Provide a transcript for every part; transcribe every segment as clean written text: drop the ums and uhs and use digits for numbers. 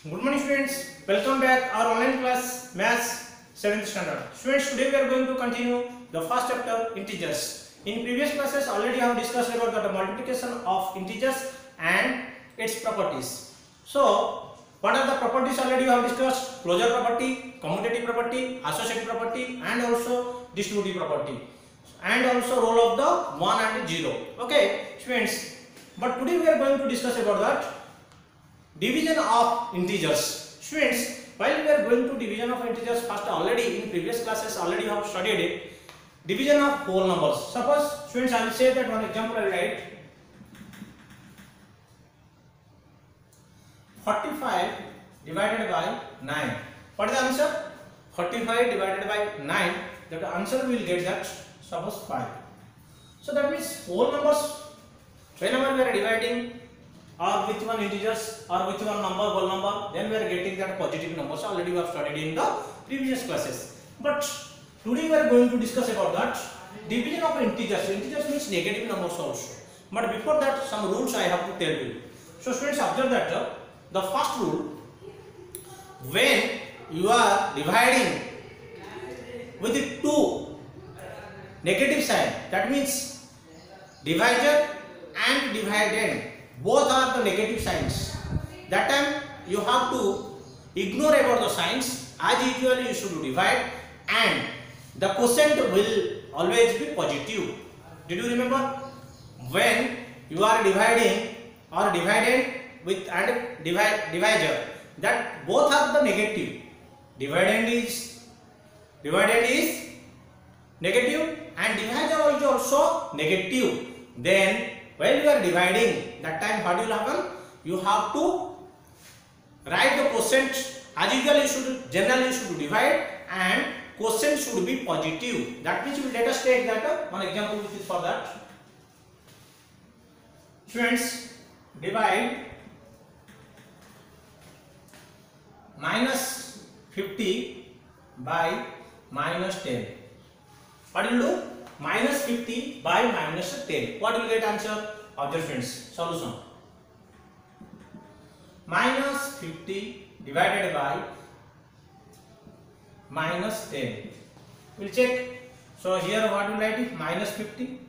Good morning students, welcome back our online class Maths 7th standard. Students, today we are going to continue the first chapter integers. In previous classes already I have discussed about the multiplication of integers and its properties. So what are the properties already we have discussed? Closure property, commutative property, associative property and also distributive property, and also role of the 1 and 0. Okay students, but today we are going to discuss about that division of integers. Students, while we are going to division of integers, first already in previous classes already have studied it. Division of whole numbers. Suppose students, I will say that one example I will write 45 divided by 9. What is the answer? 45 divided by 9. The answer we will get that suppose 5. So that means whole numbers, whenever we are dividing or with one integers or with one number, whole number, then we are getting that positive numbers. Already we have studied in the previous classes. But today we are going to discuss about that division of integers. Integers means negative numbers also. But before that, some rules I have to tell you. So students, observe that the first rule, when you are dividing with the two negative sign, that means divisor and dividend, both are the negative signs. That time you have to ignore about the signs. As usually you should divide and the quotient will always be positive. Did you remember? When you are dividing or dividend with and divisor, that both are the negative. Dividend is negative and divisor is also negative. Then when you are dividing, that time what will happen? You have to write the quotient. As usually generally you should divide and quotient should be positive. That means let us take that one example which is for that. Students, divide minus 50 by minus 10. What will do? Minus 50 by minus 10. What will get answer? Observe friends, solution. Minus 50 divided by minus 10. We'll check. So here what will write it? Minus 50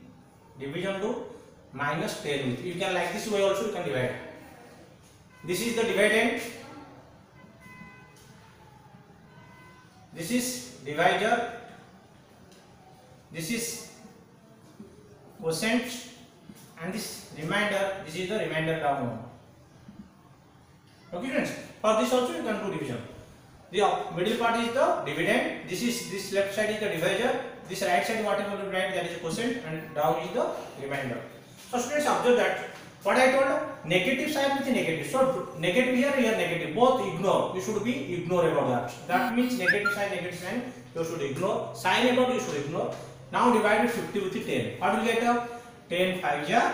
division to minus 10. You can like this way also you can divide. This is the dividend. This is divisor. This is quotient and this remainder, this is the remainder down one. Okay friends, for this also you can do division. The middle part is the dividend, this left side is the divisor, this right side whatever you write that is quotient and down is the remainder. So students, observe that what I told, negative sign with negative. So negative here negative, both ignore. You should be ignore about that. That means negative sign you should ignore. Sign about you should ignore. Now divide 50 with 10. What will get up? 10 5 ja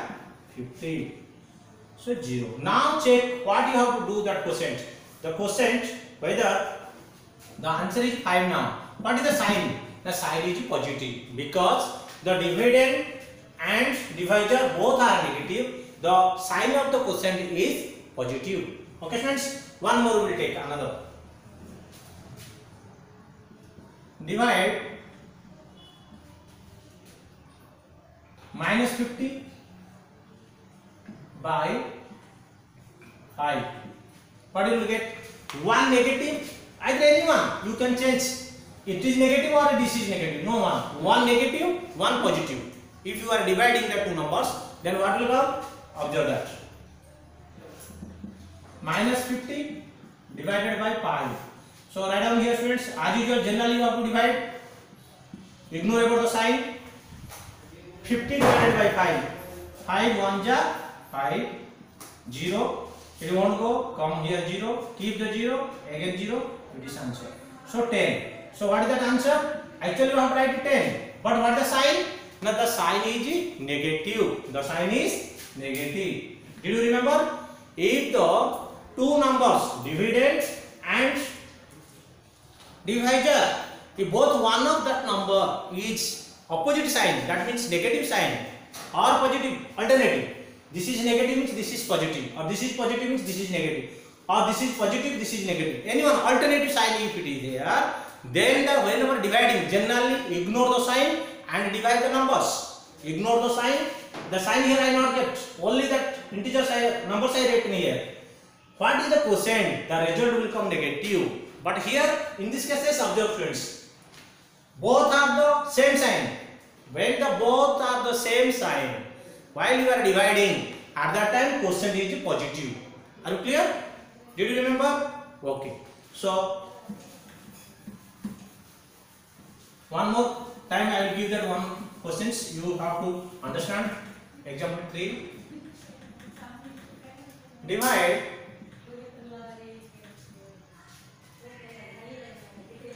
50. So 0. Now check what you have to do that quotient. The quotient, whether the answer is 5 now. What is the sign? The sign is positive because the dividend and divisor both are negative. The sign of the quotient is positive. Okay friends, one more we will take another. Divide minus 50 by 5. What you will get? One negative, either any one you can change. It is negative or this is negative. No one. One negative, one positive. If you are dividing the two numbers, then what will come? Observe that. Minus 50 divided by 5. So write down here students. As usual, generally you have to divide. Ignore about the sign. 50 divided by 5. 5 1 ja 5. 0. It won't go. Come here 0. Keep the 0. Again 0. It is answer. So 10. So what is that answer? Actually you have to write 10. But what is the sign? Now the sign is negative. The sign is negative. Did you remember? If the two numbers, dividend and divisor, if both one of that number is opposite sign, that means negative sign, or positive alternative, this is negative means this is positive, or this is positive means this is negative. or this is positive, this is negative, any one alternative sign if it is there, then the whenever dividing, generally ignore the sign and divide the numbers. Ignore the sign here I not get, only that integers numbers I written here. What is the quotient? The result will come negative. But here in this case, observe friends, both are the same sign. When the both are the same sign, while you are dividing, at that time quotient is positive. Are you clear? Did you remember? Okay. So one more time I will give that one questions. You have to understand. Example 3. Divide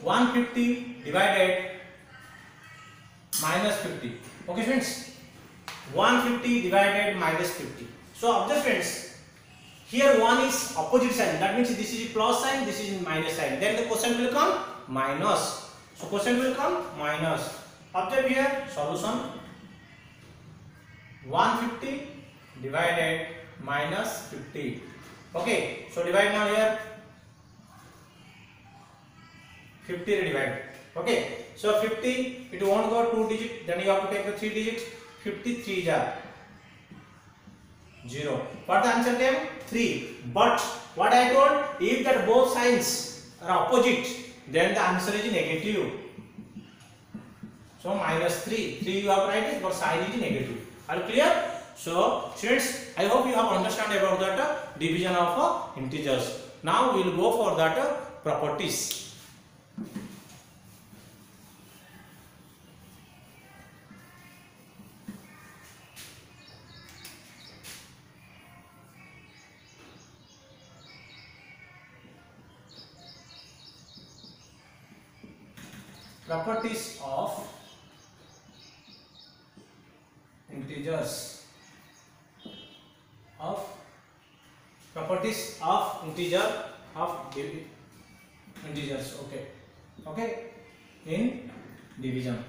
150 divided minus 50. Okay friends, 150 divided minus 50. So observe friends, here 1 is opposite sign, that means this is plus sign, this is minus sign, then the quotient will come minus. So quotient will come minus. Observe here solution, 150 divided minus 50. Okay, so divide now here, 50 divide. Okay, so 50 it won't go 2 digit, then you have to take the 3 digits. 53 jar 0. What the answer came? 3. But what I told, if that both signs are opposite, then the answer is negative. So minus 3. 3 you have to write it, but sign is negative. Are you clear? So students, I hope you have understand about that division of integers. Now we will go for that properties. Properties of integers integers. Okay, in division.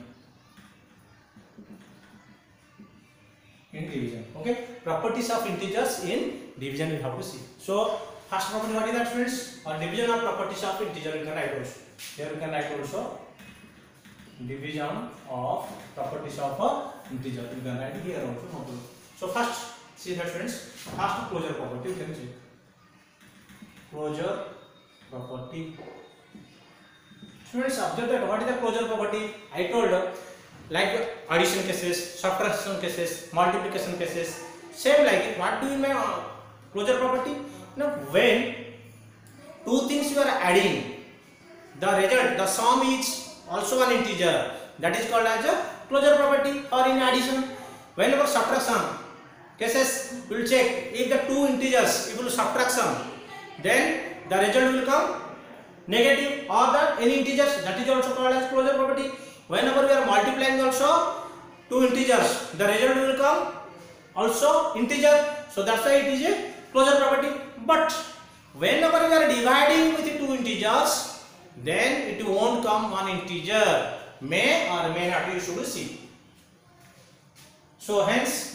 Okay, properties of integers in division we have to see. So first property, what is that friends? Or division of properties of integer you can write also. Here you can write also division of properties of integer. You can write here also. So first see that friends, first closure property you can check. Closure property. Students, observe that what is the closure property? I told like addition cases, subtraction cases, multiplication cases, same like it. What do you mean closure property? Now when two things you are adding, the result, the sum is also an integer, that is called as a closure property. Or in addition, whenever subtraction cases, we will check if the two integers, if we will subtraction, then the result will come negative, or the any integers, that is also called as closure property. Whenever we are multiplying also two integers, the result will come also integer, so that's why it is a closure property. But whenever we are dividing with two integers, then it won't come one integer, may or may not, you should see. So hence